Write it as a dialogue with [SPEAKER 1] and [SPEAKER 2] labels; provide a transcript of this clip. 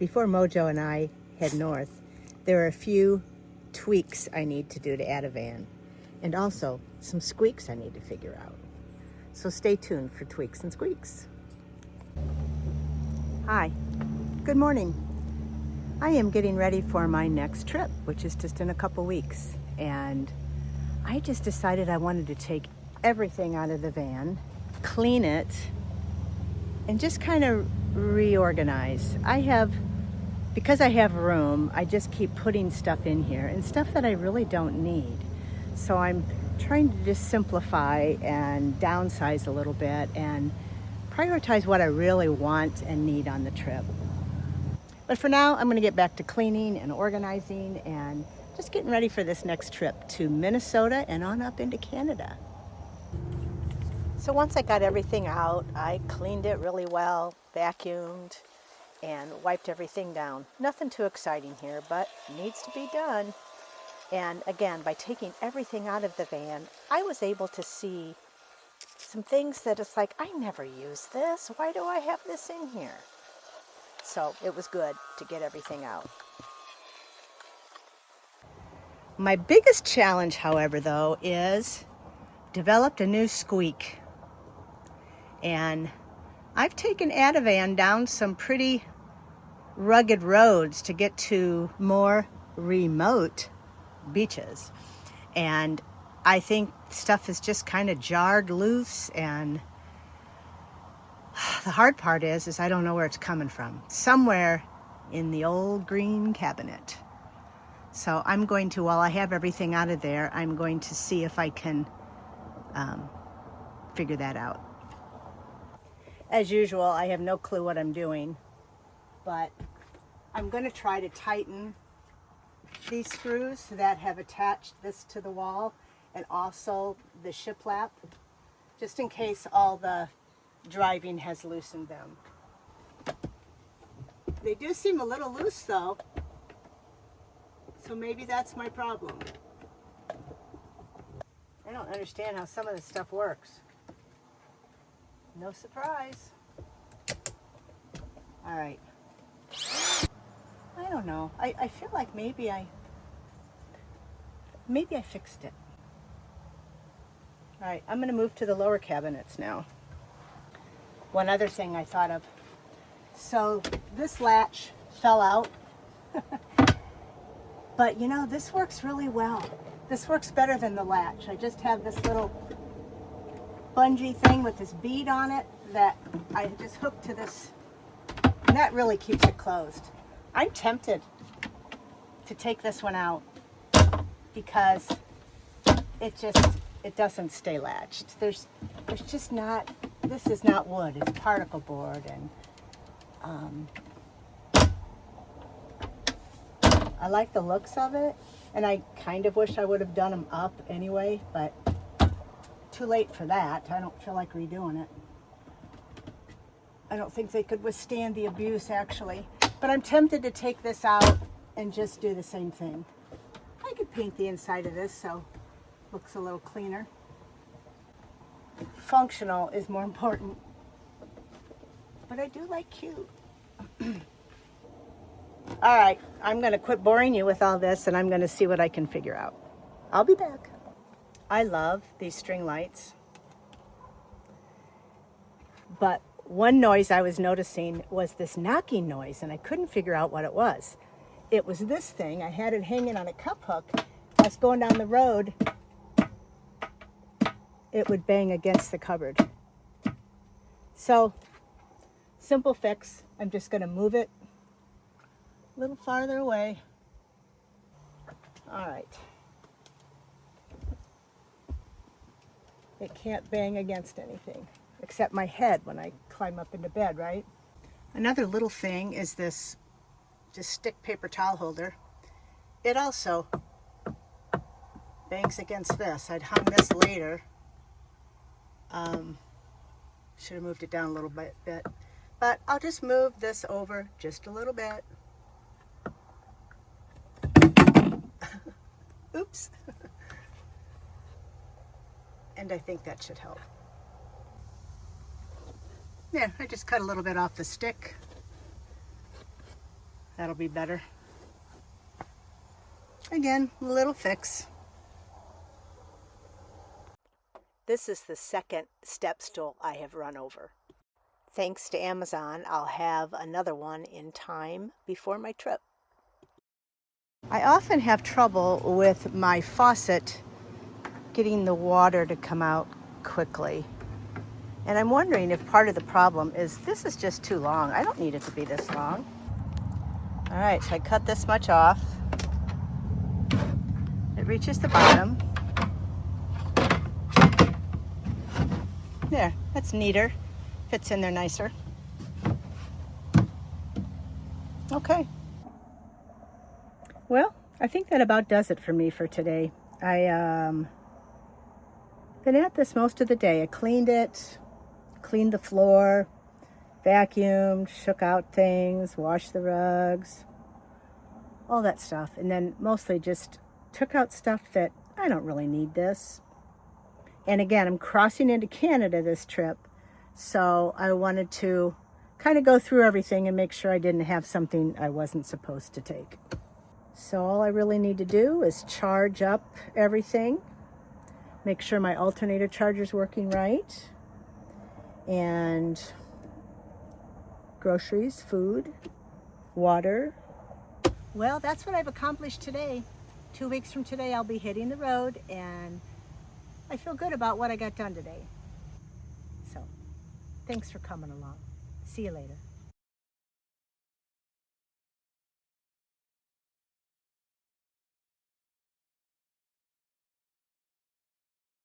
[SPEAKER 1] before Mojo and I head north, there are a few tweaks I need to do to AttaVan, and also some squeaks I need to figure out. So stay tuned for tweaks and squeaks. Hi, good morning. I am getting ready for my next trip, which is just in a couple weeks. And I just decided I wanted to take everything out of the van, clean it, and just kind of reorganize. Because I have room, I just keep putting stuff in here and stuff that I really don't need. So I'm trying to just simplify and downsize a little bit and prioritize what I really want and need on the trip. But for now, I'm going to get back to cleaning and organizing and just getting ready for this next trip to Minnesota and on up into Canada. So once I got everything out, I cleaned it really well, vacuumed, and wiped everything down. Nothing too exciting here, but needs to be done. And again, by taking everything out of the van, I was able to see some things that it's like, I never use this. Why do I have this in here? So it was good to get everything out. My biggest challenge, however, though, is developed a new squeak. And I've taken AttaVan down some pretty rugged roads to get to more remote beaches. And I think stuff is just kind of jarred loose, and the hard part is I don't know where it's coming from. Somewhere in the old green cabinet. So I'm going to, while I have everything out of there, I'm going to see if I can figure that out. As usual, I have no clue what I'm doing, but I'm going to try to tighten these screws that have attached this to the wall and also the shiplap, just in case all the driving has loosened them. They do seem a little loose though, so maybe that's my problem. I don't understand how some of this stuff works. No surprise. All right. I don't know. I feel like maybe I fixed it. All right, I'm gonna move to the lower cabinets now. One other thing I thought of. So this latch fell out, but you know, this works really well. This works better than the latch. I just have this little bungee thing with this bead on it that I just hooked to this, and that really keeps it closed. I'm tempted to take this one out because it doesn't stay latched. There's just not, this is not wood, it's particle board, and I like the looks of it, and I kind of wish I would have done them up anyway, but too late for that. I don't feel like redoing it. I don't think they could withstand the abuse, actually. But I'm tempted to take this out and just do the same thing. I could paint the inside of this so it looks a little cleaner. Functional is more important. But I do like cute. All right, I'm going to quit boring you with all this, and I'm going to see what I can figure out. I'll be back. I love these string lights, but one noise I was noticing was this knocking noise, and I couldn't figure out what it was. It was this thing. I had it hanging on a cup hook. I was going down the road. It would bang against the cupboard. So, simple fix. I'm just going to move it a little farther away. All right. It can't bang against anything, except my head when I climb up into bed, right? Another little thing is this just stick paper towel holder. It also bangs against this. I'd hung this later. Should have moved it down a little bit, but I'll just move this over just a little bit. Oops. And I think that should help. Yeah, I just cut a little bit off the stick. That'll be better. Again, a little fix. This is the second step stool I have run over. Thanks to Amazon, I'll have another one in time before my trip. I often have trouble with my faucet getting the water to come out quickly. And I'm wondering if part of the problem is this is just too long. I don't need it to be this long. All right, so I cut this much off. It reaches the bottom. There, that's neater. Fits in there nicer. Okay. Well, I think that about does it for me for today. I been at this most of the day. I cleaned it, cleaned the floor, vacuumed, shook out things, washed the rugs, all that stuff. And then mostly just took out stuff that I don't really need this. And again, I'm crossing into Canada this trip, so I wanted to kind of go through everything and make sure I didn't have something I wasn't supposed to take. So all I really need to do is charge up everything, make sure my alternator charger's working right, and groceries, food, water. Well, that's what I've accomplished today. 2 weeks from today, I'll be hitting the road, and I feel good about what I got done today. So, thanks for coming along. See you later.